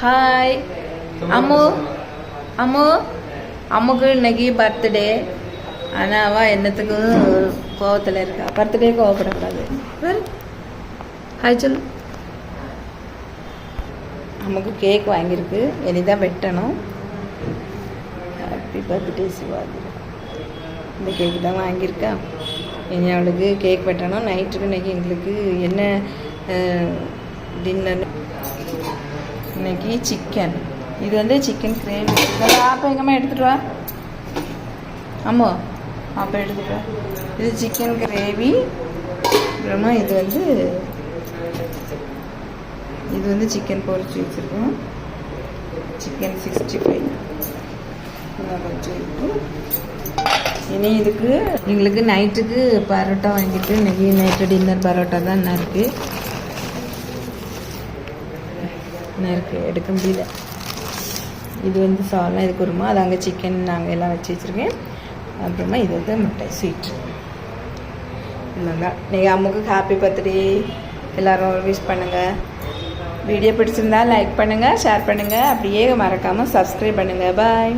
Hi Ammu Ammu அம்முக்கு இன்னைக்கு birthday. ஆனால் அவள் என்னத்துக்கும் கோவத்தில் இருக்கா. பர்த்டே கோவப்படக்கூடாது. ஹாய் சொல்லு. அம்முக்கு கேக் வாங்கியிருக்கு, இனிதான் வெட்டணும். Happy birthday Sivaji. இந்த கேக்கு தான் வாங்கியிருக்கா. இனி அவளுக்கு கேக் வெட்டணும். நைட்டுக்கு இன்றைக்கி எங்களுக்கு என்ன டின்னர், இன்னைக்கு சிக்கன். இது வந்து சிக்கன் கிரேவி. ஆப்பா எங்கம்மா எடுத்துகிட்டு வா. ஆமாம் ஆப்பா எடுத்துகிட்டு வா. இது சிக்கன் கிரேவி. அப்புறமா இது வந்து சிக்கன் பொரிச்சு வச்சுருக்கோம். சிக்கன் 65 கொஞ்சம் இருக்குது. இனி இதுக்கு எங்களுக்கு நைட்டுக்கு பரோட்டா வாங்கிட்டு இன்றைக்கி நைட்டு டின்னர் பரோட்டா தான் என்ன இருக்குது எடுக்க முடியல. இது வந்து சால்னா, இது குருமா, அது அங்கே சிக்கன் நாங்கள் எல்லாம் வச்சு வச்சுருக்கேன். அப்புறமா இது வந்து முட்டை ஸ்வீட். இல்லைங்க நீங்கள் அம்முக்கு ஹாப்பி பர்த்டே எல்லோரும் விஷ் பண்ணுங்கள். வீடியோ பிடிச்சிருந்தா லைக் பண்ணுங்கள், ஷேர் பண்ணுங்கள், அப்படியே மறக்காமல் சப்ஸ்கிரைப் பண்ணுங்கள். பாய்.